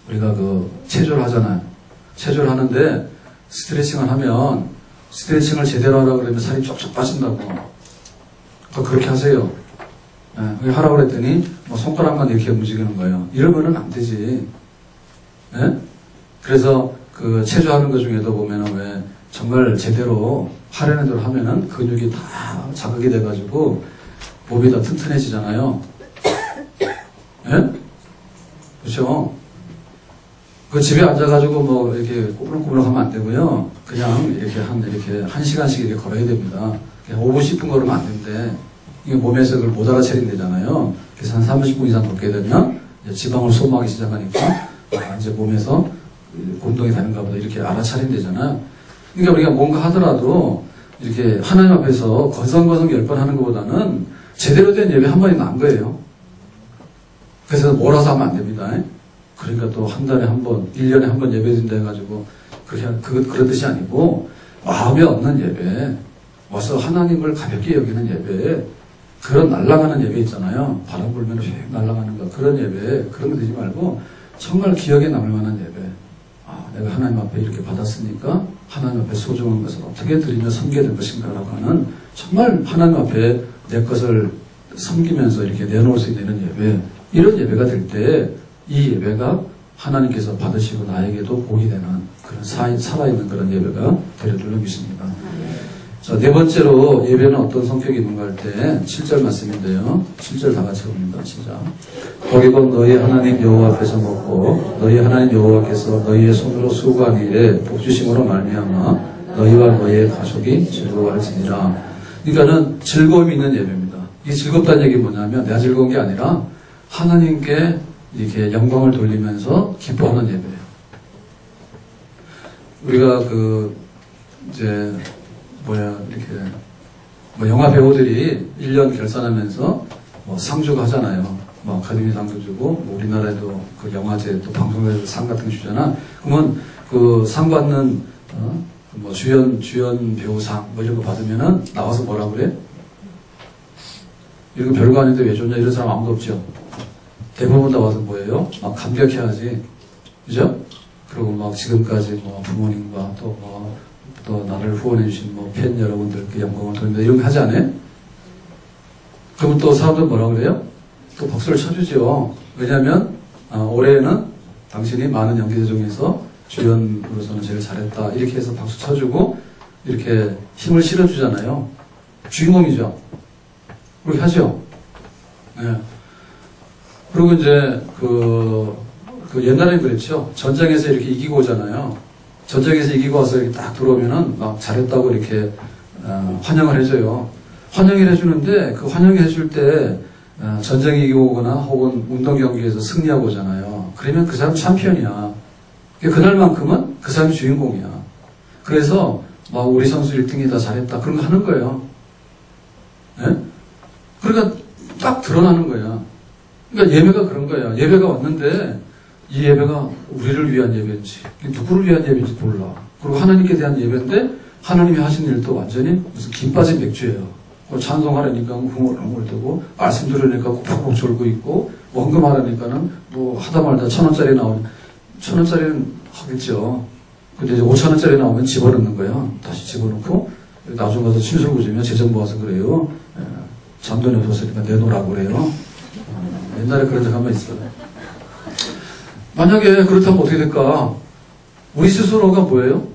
우리가 그 체조를 하잖아요. 체조를 하는데 스트레칭을 하면 스트레칭을 제대로 하라고 그러면 살이 쪽쪽 빠진다고. 그렇게 하세요. 예, 하라고 그랬더니 뭐 손가락만 이렇게 움직이는 거예요. 이러면은 안 되지. 예? 그래서 그 체조하는 것 중에도 보면은 왜 정말 제대로 하려는 대로 하면은 근육이 다 자극이 돼가지고 몸이 더 튼튼해지잖아요. 예? 그렇죠? 그 집에 앉아가지고 뭐 이렇게 꼬불꼬불 하면 안 되고요. 그냥 이렇게 한 시간씩 이렇게 걸어야 됩니다. 그냥 5분 10분 걸으면 안 되는데 이게 몸에서 그걸 못 알아차린대잖아요. 그래서 한 30분 이상 걷게 되면 지방을 소모하기 시작하니까 이제 몸에서 운동이 되는가 보다 이렇게 알아차린대잖아요. 그러니까 우리가 뭔가 하더라도 이렇게 하나님 앞에서 건성건성 10번 하는 것보다는 제대로 된 예배 한 번이 나은 거예요. 그래서 몰아서 하면 안 됩니다. 그러니까 또 한 달에 한 번, 1년에 한 번 예배 드린다 해가지고 그런 뜻이 아니고 마음에 얻는 예배, 와서 하나님을 가볍게 여기는 예배, 그런 날아가는 예배 있잖아요. 바람 불면 휙 날아가는 거, 그런 예배, 그런 거 되지 말고 정말 기억에 남을 만한 예배. 내가 하나님 앞에 이렇게 받았으니까 하나님 앞에 소중한 것을 어떻게 드리며 섬겨야 될 것인가 라고 하는 정말 하나님 앞에 내 것을 섬기면서 이렇게 내놓을 수 있는 예배, 이런 예배가 될 때 이 예배가 하나님께서 받으시고 나에게도 복이 되는 그런 살아있는 그런 예배가 되려 줄로 믿습니다. 자, 네 번째로 예배는 어떤 성격이 있는가 할 때 7절 말씀인데요. 7절 다 같이 봅니다. 시작. 거기건 너희 하나님 여호와 앞에서 먹고 너희 하나님 여호와께서 너희의 손으로 수고한 일에 복주심으로 말미암아 너희와 너희의 가족이 즐거워할지니라. 그러니까는 즐거움이 있는 예배입니다. 이 즐겁다는 얘기는 뭐냐면 내가 즐거운 게 아니라 하나님께 이렇게 영광을 돌리면서 기뻐하는 예배예요. 우리가 이제 이렇게 영화 배우들이 1년 결산하면서 상주가 하잖아요. 아카데미 상도 주고 우리나라에도 그 영화제 또 방송에서 상 같은 거 주잖아. 그러면 그 상 받는 주연 배우상 이런 거 받으면은 나와서 뭐라 그래? 이거 별거 아닌데 왜 줬냐 이런 사람 아무도 없죠. 대부분 나와서 뭐예요? 감격해야지, 그죠? 그리고 지금까지 부모님과 또 나를 후원해주신 팬 여러분들께 영광을 돌립니다. 이런 거 하지 않아요? 그러면 또 사람들 뭐라 그래요? 또 박수를 쳐주죠. 왜냐면, 올해는 당신이 많은 연기자 중에서 주연으로서는 제일 잘했다. 이렇게 해서 박수 쳐주고, 이렇게 힘을 실어주잖아요. 주인공이죠. 그렇게 하죠. 네. 그리고 이제, 옛날에는 그랬죠. 전쟁에서 이렇게 이기고 오잖아요. 전쟁에서 이기고 와서 이렇게 딱 들어오면은 잘했다고 이렇게 환영을 해줘요. 환영을 해주는데 그 환영을 해줄 때 전쟁에 이기고 오거나 혹은 운동 경기에서 승리하고 오잖아요. 그러면 그 사람 챔피언이야. 그날만큼은 그 사람이 주인공이야. 그래서 우리 선수 1등이다 잘했다 그런 거 하는 거예요. 네? 그러니까 딱 드러나는 거야. 그러니까 예배가 그런 거야. 예배가 왔는데 이 예배가 우리를 위한 예배인지 누구를 위한 예배인지 몰라. 그리고 하나님께 대한 예배인데 하나님이 하신 일도 완전히 무슨 김 빠진 맥주예요. 찬송하려니까 흥얼흥얼대고 말씀 들으니까 푹푹 졸고 있고 헌금하려니까는 하다 말다 1,000원짜리 나오면 1,000원짜리는 하겠죠. 근데 이제 5,000원짜리 나오면 집어넣는 거야. 다시 집어넣고 나중 가서 침술구지면 재정부 와서 그래요. 잔돈이 없었으니까 내놓으라고 그래요. 옛날에 그런 적 한 번 있어요. 만약에 그렇다면 어떻게 될까? 우리 스스로가 뭐예요?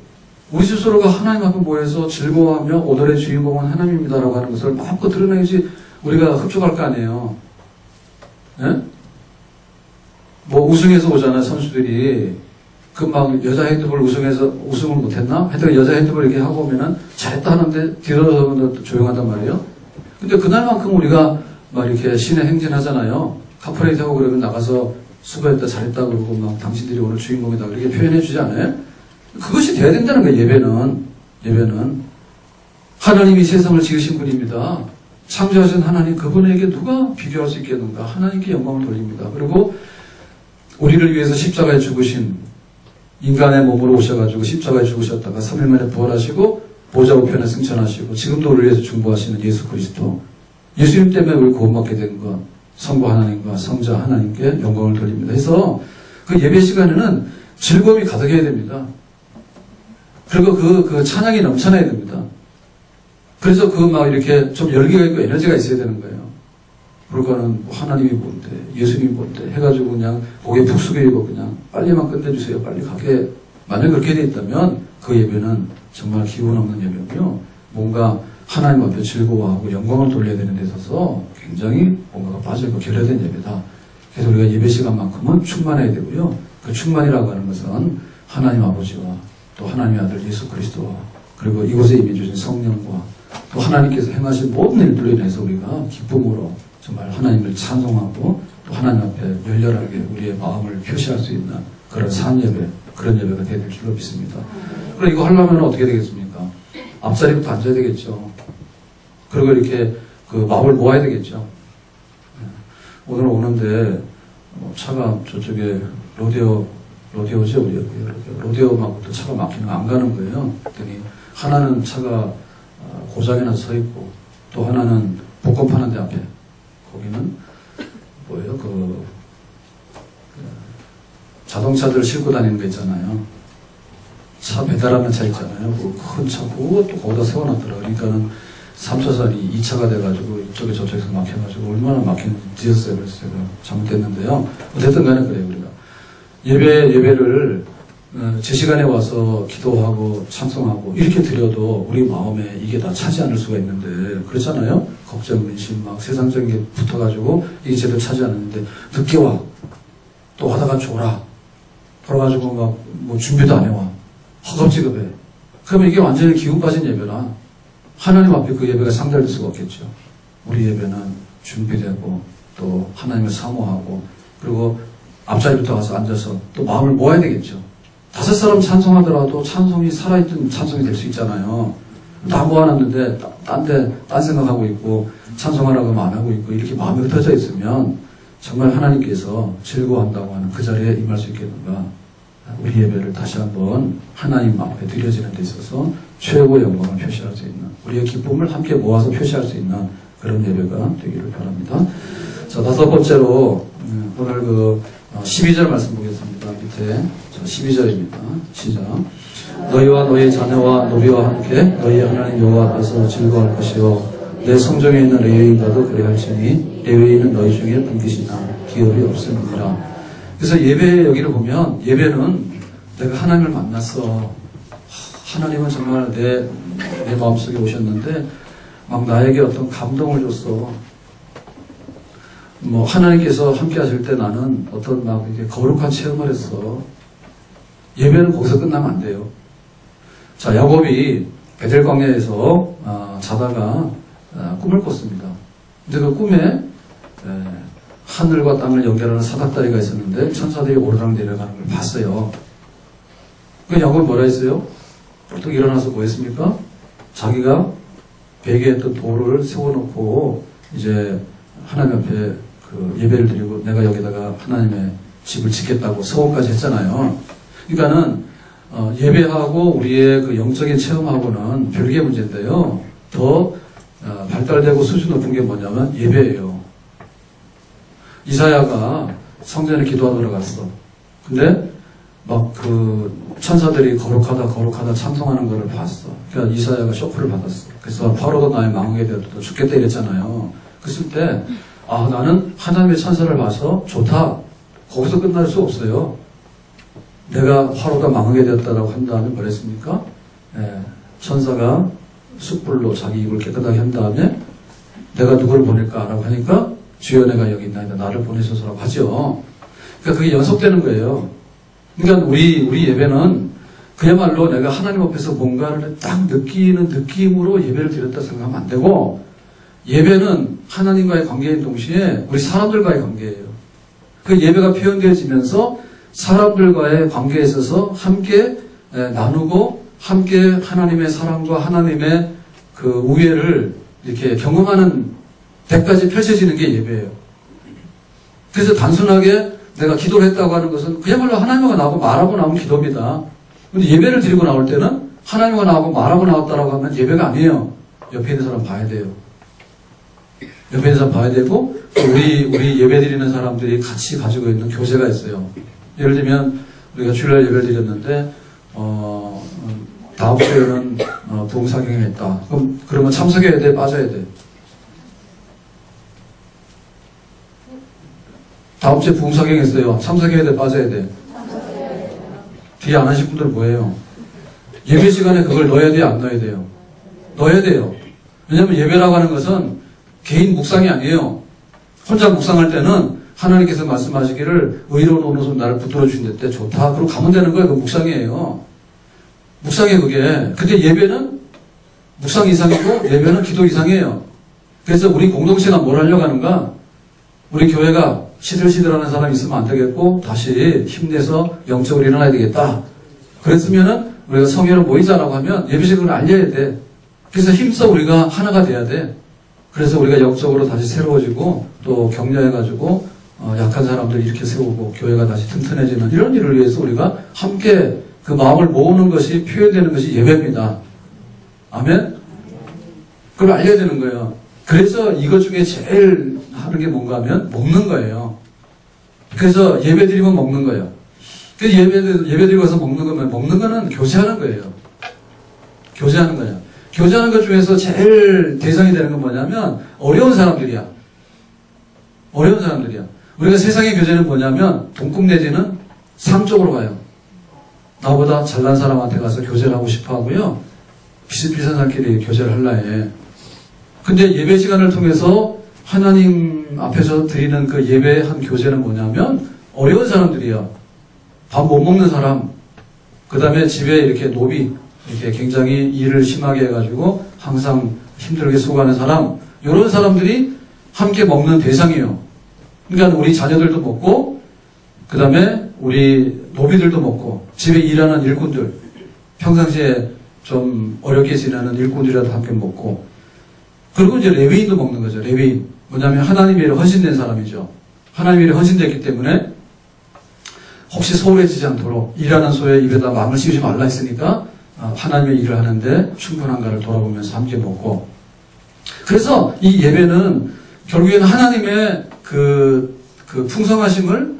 우리 스스로가 하나님 앞에 모여서 즐거워하며 오늘의 주인공은 하나님입니다라고 하는 것을 마음껏 드러내야지 우리가 흡족할 거 아니에요. 예? 우승해서 오잖아요, 선수들이. 여자 핸드볼 우승을 못했나? 하여튼 여자 핸드볼 이렇게 하고 오면은 잘했다 하는데 뒤돌아서면 조용하단 말이에요. 근데 그날만큼 우리가 이렇게 신의 행진하잖아요. 카프레이트 하고 그러면 나가서 수고했다 잘했다 그러고 당신들이 오늘 주인공이다 이렇게 표현해 주지 않아요? 그것이 돼야 된다는 거예요. 예배는 하나님이 세상을 지으신 분입니다. 창조하신 하나님 그분에게 누가 비교할 수 있겠는가? 하나님께 영광을 돌립니다. 그리고 우리를 위해서 십자가에 죽으신 인간의 몸으로 오셔가지고 십자가에 죽으셨다가 3일 만에 부활하시고 보좌 우편에 승천하시고 지금도 우리를 위해서 중보하시는 예수 그리스도, 예수님 때문에 우리를 구원받게 된 것, 성부 하나님과 성자 하나님께 영광을 돌립니다. 그래서 그 예배 시간에는 즐거움이 가득해야 됩니다. 그리고 그 찬양이 넘쳐나야 됩니다. 그래서 이렇게 좀 열기가 있고 에너지가 있어야 되는 거예요. 그러고는 하나님이 뭔데, 예수님이 뭔데 해가지고 그냥 고개 푹 숙이고 그냥 빨리만 끝내주세요. 빨리 가게. 만약 그렇게 돼 있다면 그 예배는 정말 기운 없는 예배고요. 뭔가 하나님 앞에 즐거워하고 영광을 돌려야 되는 데 있어서 굉장히 뭔가가 빠져있고 결여된 예배다. 그래서 우리가 예배 시간만큼은 충만해야 되고요. 그 충만이라고 하는 것은 하나님 아버지와 또 하나님의 아들 예수 그리스도와 그리고 이곳에 임해 주신 성령과 또 하나님께서 행하신 모든 일들로 인해서 우리가 기쁨으로 정말 하나님을 찬송하고 또 하나님 앞에 열렬하게 우리의 마음을 표시할 수 있는 그런 산예배, 그런 예배가 되야 될 줄로 믿습니다. 그럼 이거 하려면 어떻게 되겠습니까? 앞자리부터 앉아야 되겠죠. 그리고 이렇게 그 마음을 모아야 되겠죠. 오늘 오는데 차가 저쪽에 로데오죠? 로데오하고도 차가 막히는 거 안 가는 거예요. 그랬더니 하나는 차가 고장이 나서 서 있고 또 하나는 복권 파는 데 앞에 거기는 뭐예요? 자동차들 싣고 다니는 거 있잖아요. 차 배달하는 차 있잖아요. 그 큰 차, 그것도 거기다 세워놨더라. 그러니까는 3차선이 2차가 돼가지고 이쪽에 저쪽에서 막혀가지고 얼마나 막히는지 뒤졌어요. 그래서 제가 잘못됐는데요. 어쨌든 간에 그래요, 우리가. 예배를 제 시간에 와서 기도하고 찬송하고 이렇게 드려도 우리 마음에 이게 다 차지 않을 수가 있는데 그렇잖아요. 걱정, 근심, 막 세상적인 게 붙어가지고 이게 제대로 차지 않는데 늦게 와. 또 하다가 졸아. 그래가지고 막 뭐 준비도 안 해와. 허겁지겁해. 그러면 이게 완전히 기운 빠진 예배라 하나님 앞에 그 예배가 상달될 수가 없겠죠. 우리 예배는 준비되고 또 하나님을 사모하고 그리고 앞자리부터 가서 앉아서 또 마음을 모아야 되겠죠. 5사람 찬송하더라도 찬송이 살아있던 찬송이 될 수 있잖아요. 다 모아놨는데 딴 생각하고 있고 찬송하라고 하면 안 하고 있고 이렇게 마음이 흩어져 있으면 정말 하나님께서 즐거워한다고 하는 그 자리에 임할 수 있겠는가. 우리 예배를 다시 한번 하나님 앞에 드려지는 데 있어서 최고의 영광을 표시할 수 있는 우리의 기쁨을 함께 모아서 표시할 수 있는 그런 예배가 되기를 바랍니다. 자, 5번째로 오늘 그 12절 말씀 보겠습니다. 밑에 12절입니다. 시작. 너희와 너희 자녀와 노비와 함께 너희 하나님 여호와 앞에서 즐거워할 것이요 내 성전에 있는 레위인과도 그래할지니 레위인은 너희 중에 분깃이나 기업이 없음이니라. 그래서 예배 여기를 보면 예배는 내가 하나님을 만났어. 하나님은 정말 내 마음속에 오셨는데 막 나에게 어떤 감동을 줬어. 뭐 하나님께서 함께 하실 때 나는 어떤 막 이렇게 거룩한 체험을 했어. 예배는 거기서 끝나면 안 돼요. 자, 야곱이 베델 광야에서 자다가 꿈을 꿨습니다. 근데 그 꿈에 하늘과 땅을 연결하는 사닥다리가 있었는데 천사들이 오르락 내려가는 걸 봤어요. 그 야곱이 뭐라 했어요? 또 일어나서 뭐 했습니까? 자기가 베개했던 돌을 세워놓고 이제 하나님 앞에 그 예배를 드리고 내가 여기다가 하나님의 집을 짓겠다고 서원까지 했잖아요. 그러니까는 예배하고 우리의 그 영적인 체험하고는 별개의 문제인데요. 더 발달되고 수준 높은 게 뭐냐면 예배예요. 이사야가 성전에 기도하러 갔어. 근데 막 그 천사들이 거룩하다 찬송하는 것을 봤어. 그러니까 이사야가 쇼크를 받았어. 그래서 바로도 나의 망하게 되었다. 죽겠다 이랬잖아요. 그랬을 때 나는 하나님의 천사를 봐서 좋다. 거기서 끝날 수 없어요. 내가 화로가 망하게 되었다라고 한 다음에 뭐랬습니까? 천사가 숯불로 자기 입을 깨끗하게 한 다음에 내가 누구를 보낼까라고 하니까 주여 내가 여기 있나이다. 나를 보내소서라고 하죠. 그러니까 그게 연속되는 거예요. 그러니까 우리 예배는 그야말로 내가 하나님 앞에서 뭔가를 딱 느끼는 느낌으로 예배를 드렸다 생각하면 안 되고 예배는 하나님과의 관계인 동시에 우리 사람들과의 관계예요. 그 예배가 표현되어지면서 사람들과의 관계에 있어서 함께 나누고 함께 하나님의 사랑과 하나님의 그 우애를 이렇게 경험하는 때까지 펼쳐지는 게 예배예요. 그래서 단순하게 내가 기도를 했다고 하는 것은 그야말로 하나님과 나하고 말하고 나온 기도입니다. 근데 예배를 드리고 나올 때는 하나님과 나하고 말하고 나왔다라고 하면 예배가 아니에요. 옆에 있는 사람 봐야 돼요. 옆에 있는 사람 봐야 되고 우리 예배 드리는 사람들이 같이 가지고 있는 교제가 있어요. 예를 들면 우리가 주일날 예배를 드렸는데 다음 주에는 부흥사경이 있다. 그러면 참석해야 돼? 빠져야 돼? 다음 주에 부흥사경이 있어요. 참석해야 돼? 빠져야 돼? 뒤에 안 하신 분들은 뭐예요? 예배 시간에 그걸 넣어야 돼요? 안 넣어야 돼요? 넣어야 돼요. 왜냐하면 예배라고 하는 것은 개인 묵상이 아니에요. 혼자 묵상할 때는 하나님께서 말씀하시기를 의로운 오른손 나를 붙들어 주신데 좋다. 그러고 가면 되는 거예요. 그 묵상이에요. 묵상이 그게. 근데 예배는 묵상 이상이고 예배는 기도 이상이에요. 그래서 우리 공동체가 뭘 하려고 하는가? 우리 교회가 시들시들하는 사람이 있으면 안 되겠고 다시 힘내서 영적으로 일어나야 되겠다. 그랬으면은 우리가 성회로 모이자라고 하면 예배식을 알려야 돼. 그래서 힘써 우리가 하나가 돼야 돼. 그래서 우리가 영적으로 다시 새로워지고 또 격려해가지고 약한 사람들 이렇게 세우고 교회가 다시 튼튼해지는 이런 일을 위해서 우리가 함께 그 마음을 모으는 것이 표현되는 것이 예배입니다. 아멘? 그걸 알려야 되는 거예요. 그래서 이것 중에 제일 하는 게 뭔가 하면 먹는 거예요. 그래서 예배 드리면 먹는 거예요. 그래서 예배 드리고 와서 먹는 거는 교제하는 거예요. 교제하는 거예요. 교제하는 것 중에서 제일 대상이 되는 건 뭐냐면 어려운 사람들이야. 어려운 사람들이야. 우리가 세상의 교제는 뭐냐면 동국 내지는 상 쪽으로 가요. 나보다 잘난 사람한테 가서 교제를 하고 싶어 하고요. 비슷비슷한 사람끼리 교제를 할라 해. 근데 예배 시간을 통해서 하나님 앞에서 드리는 그 예배의 한 교제는 뭐냐면 어려운 사람들이야. 밥 못 먹는 사람, 그 다음에 집에 이렇게 노비, 이렇게 굉장히 일을 심하게 해가지고 항상 힘들게 수고하는 사람, 이런 사람들이 함께 먹는 대상이에요. 그러니까 우리 자녀들도 먹고, 그 다음에 우리 노비들도 먹고, 집에 일하는 일꾼들, 평상시에 좀 어렵게 지내는 일꾼들이라도 함께 먹고, 그리고 이제 레위인도 먹는 거죠. 레위인. 뭐냐면 하나님의 일에 헌신된 사람이죠. 하나님의 일에 헌신됐기 때문에 혹시 소홀해지지 않도록 일하는 소에 입에다 마음을 씌우지 말라 했으니까 하나님의 일을 하는데 충분한가를 돌아보면서 함께 먹고. 그래서 이 예배는 결국에는 하나님의 그 풍성하심을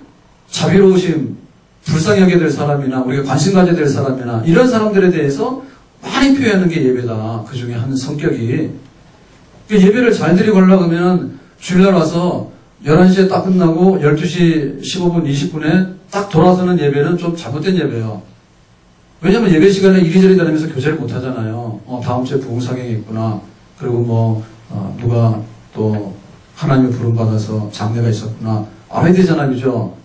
자비로우심, 불쌍히 여겨야 될 사람이나 우리가 관심 가져야 될 사람이나 이런 사람들에 대해서 많이 표현하는 게 예배다. 그 중에 한 성격이. 예배를 잘 드리고 하려고 하면 주일날 와서 11시에 딱 끝나고 12시 15분, 20분에 딱 돌아서는 예배는 좀 잘못된 예배예요. 왜냐면 예배 시간에 이리저리 다니면서 교제를 못 하잖아요. 다음 주에 부흥사경이 있구나. 그리고 누가 또 하나님의 부름받아서 장례가 있었구나. 알아야 되잖아요. 그죠?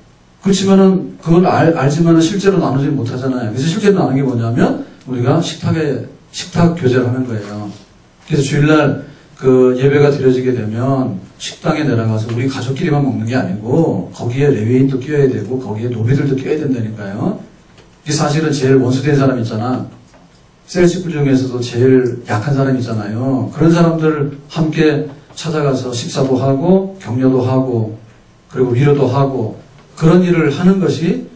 그렇지만은 그걸 알지만은 실제로 나누지 못하잖아요. 그래서 실제로 나누는 게 뭐냐면 우리가 식탁 교제를 하는 거예요. 그래서 주일날 그 예배가 드려지게 되면 식당에 내려가서 우리 가족끼리만 먹는 게 아니고 거기에 레위인도 끼워야 되고 거기에 노비들도 끼워야 된다니까요. 이게 사실은 제일 원수된 사람 있잖아. 셀 식구 중에서도 제일 약한 사람 있잖아요. 그런 사람들 함께 찾아가서 식사도 하고 격려도 하고 그리고 위로도 하고 그런 일을 하는 것이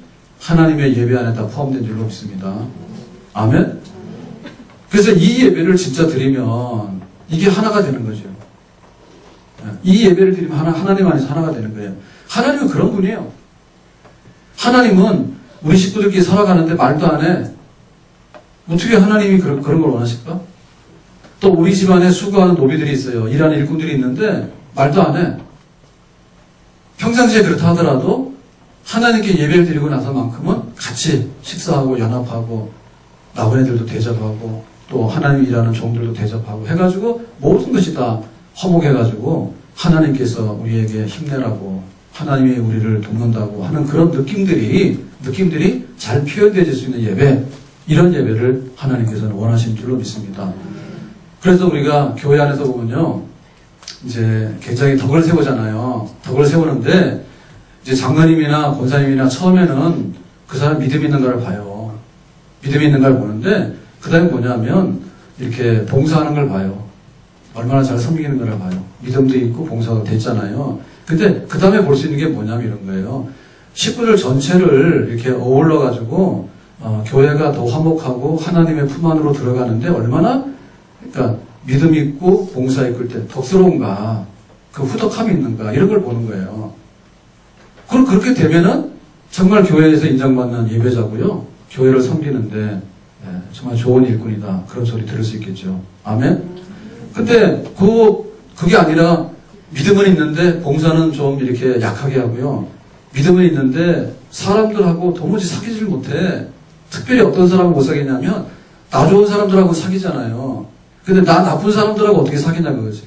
하나님의 예배 안에 다 포함된 줄로 믿습니다. 아멘? 그래서 이 예배를 진짜 드리면 이게 하나가 되는 거죠. 이 예배를 드리면 하나님 안에서 하나가 되는 거예요. 하나님은 그런 분이에요. 하나님은 우리 식구들끼리 살아가는데 말도 안 해. 어떻게 하나님이 그런 걸 원하실까? 또 우리 집안에 수고하는 노비들이 있어요. 일하는 일꾼들이 있는데 말도 안 해. 평상시에 그렇다 하더라도 하나님께 예배를 드리고 나서만큼은 같이 식사하고 연합하고 나온 애들도 대접하고 또 하나님 일하는 종들도 대접하고 해가지고 모든 것이 다 화목해가지고 하나님께서 우리에게 힘내라고 하나님이 우리를 돕는다고 하는 그런 느낌들이 잘 표현되어질 수 있는 예배, 이런 예배를 하나님께서는 원하신 줄로 믿습니다. 그래서 우리가 교회 안에서 보면요, 이제 굉장히 덕을 세우잖아요. 덕을 세우는데 이제 장로님이나 권사님이나 처음에는 그 사람 믿음 있는 걸 봐요. 믿음 있는 걸 보는데 그 다음에 뭐냐면 이렇게 봉사하는 걸 봐요. 얼마나 잘 섬기는 걸 봐요. 믿음도 있고 봉사도 됐잖아요. 근데 그 다음에 볼 수 있는 게 뭐냐면 이런 거예요. 식구들 전체를 이렇게 어울러가지고 교회가 더 화목하고 하나님의 품 안으로 들어가는데 얼마나 그러니까 믿음 있고 봉사 있고 때 덕스러운가, 그 후덕함이 있는가 이런 걸 보는 거예요. 그럼 그렇게 되면은 정말 교회에서 인정받는 예배자고요. 교회를 섬기는데 정말 좋은 일꾼이다. 그런 소리 들을 수 있겠죠. 아멘? 근데 그게 아니라 믿음은 있는데 봉사는 좀 이렇게 약하게 하고요. 믿음은 있는데 사람들하고 도무지 사귀질 못해. 특별히 어떤 사람은 못 사귀냐면 나 좋은 사람들하고 사귀잖아요. 근데 나 나쁜 사람들하고 어떻게 사귀냐 그거지.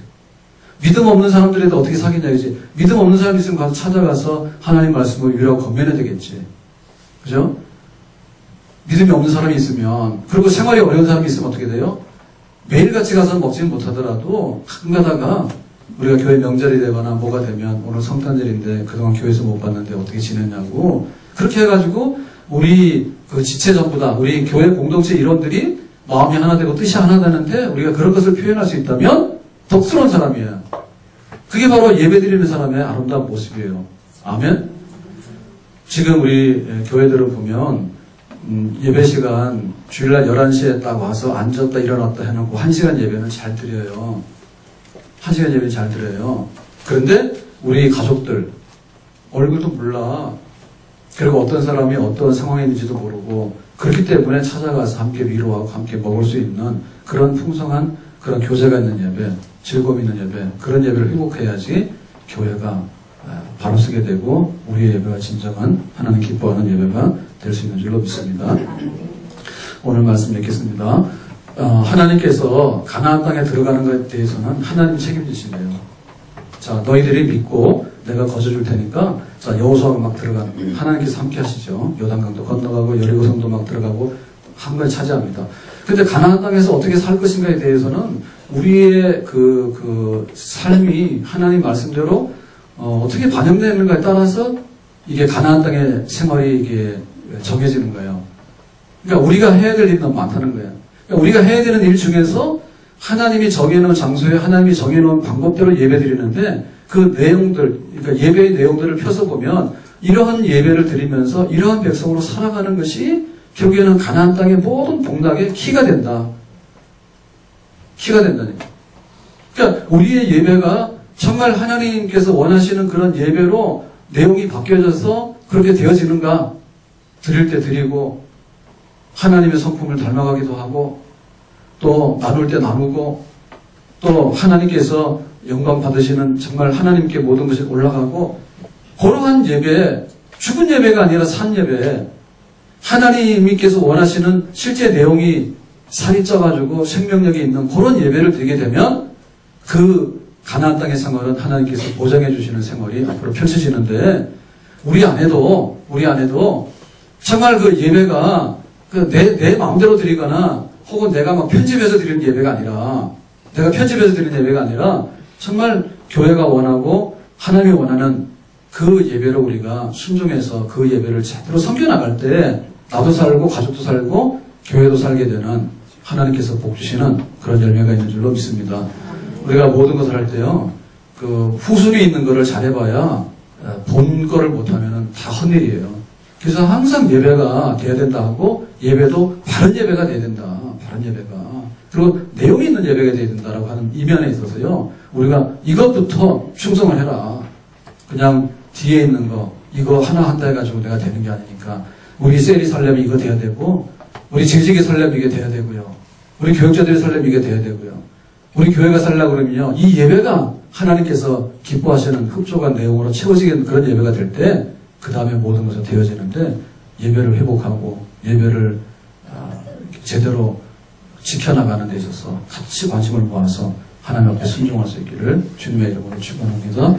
믿음 없는 사람들에도 어떻게 사귀냐 그지. 믿음 없는 사람이 있으면 가서 찾아가서 하나님 말씀을 위로하고 건면해야 되겠지. 그죠? 믿음이 없는 사람이 있으면, 그리고 생활이 어려운 사람이 있으면 어떻게 돼요? 매일같이 가서 먹지는 못하더라도 가끔 가다가 우리가 교회 명절이 되거나 뭐가 되면 오늘 성탄절인데 그동안 교회에서 못 봤는데 어떻게 지냈냐고 그렇게 해가지고 우리 그 지체 전부 다 우리 교회 공동체 일원들이 마음이 하나 되고 뜻이 하나 되는데 우리가 그런 것을 표현할 수 있다면 덕스러운 사람이에요. 그게 바로 예배드리는 사람의 아름다운 모습이에요. 아멘? 지금 우리 교회들을 보면 예배 시간 주일날 11시에 딱 와서 앉았다 일어났다 해놓고 1시간 예배는 잘 드려요. 1시간 예배는 잘 드려요. 그런데 우리 가족들 얼굴도 몰라. 그리고 어떤 사람이 어떤 상황에 있는지도 모르고 그렇기 때문에 찾아가서 함께 위로하고 함께 먹을 수 있는 그런 풍성한 그런 교제가 있는 예배, 즐거움 있는 예배, 그런 예배를 회복해야지 교회가 바로 서게 되고 우리의 예배가 진정한 하나님 기뻐하는 예배가 될 수 있는 줄로 믿습니다. 오늘 말씀 읽겠습니다. 하나님께서 가나안 땅에 들어가는 것에 대해서는 하나님 책임지시네요. 자, 너희들이 믿고 내가 거저줄 테니까 자, 여호수아가 막 들어가는 거예요. 하나님께서 함께 하시죠. 요단강도 건너가고 여리고성도 막 들어가고 한 걸 차지합니다. 근데 가나안 땅에서 어떻게 살 것인가에 대해서는 우리의 그 삶이 하나님 말씀대로 어떻게 반영되는가에 따라서 이게 가나안 땅의 생활이 이게 정해지는 거예요. 그러니까 우리가 해야 될 일이 너무 많다는 거예요. 그러니까 우리가 해야 되는 일 중에서 하나님이 정해놓은 장소에 하나님이 정해놓은 방법대로 예배드리는데 그 내용들, 그러니까 예배의 내용들을 펴서 보면 이러한 예배를 드리면서 이러한 백성으로 살아가는 것이 결국에는 가나안 땅의 모든 복락의 키가 된다. 키가 된다니까. 그러니까 우리의 예배가 정말 하나님께서 원하시는 그런 예배로 내용이 바뀌어져서 그렇게 되어지는가? 드릴 때 드리고 하나님의 성품을 닮아가기도 하고 또 나눌 때 나누고 또 하나님께서 영광 받으시는 정말 하나님께 모든 것이 올라가고 그러한 예배, 죽은 예배가 아니라 산 예배, 하나님께서 원하시는 실제 내용이 살이 쪄가지고 생명력이 있는 그런 예배를 드리게 되면 그 가나안 땅의 생활은 하나님께서 보장해 주시는 생활이 앞으로 펼쳐지는데 우리 안에도 정말 그 예배가 내 마음대로 드리거나 혹은 내가 막 편집해서 드리는 예배가 아니라 정말 교회가 원하고 하나님이 원하는 그 예배를 우리가 순종해서 그 예배를 제대로 섬겨나갈 때 나도 살고 가족도 살고 교회도 살게 되는 하나님께서 복 주시는 그런 열매가 있는 줄로 믿습니다. 우리가 모든 것을 할 때요, 그 후순위 있는 거를 잘해봐야 본 거를 못하면 다 헛일이에요. 그래서 항상 예배가 돼야 된다 하고 예배도 바른 예배가 돼야 된다. 바른 예배가. 그리고 내용이 있는 예배가 돼야 된다라고 하는 이면에 있어서요, 우리가 이것부터 충성을 해라. 그냥 뒤에 있는 거 이거 하나 한다 해가지고 내가 되는 게 아니니까 우리 셀이 살려면 이거 돼야 되고 우리 재직이 살려면 이게 돼야 되고요. 우리 교육자들이 살려면 이게 돼야 되고요. 우리 교회가 살려고 그러면요, 이 예배가 하나님께서 기뻐하시는 흡족한 내용으로 채워지는 그런 예배가 될 때 그 다음에 모든 것이 되어지는데 예배를 회복하고 예배를 제대로 지켜나가는 데 있어서 같이 관심을 모아서 하나님 앞에 순종할 수 있기를 주님의 이름으로 축원합니다.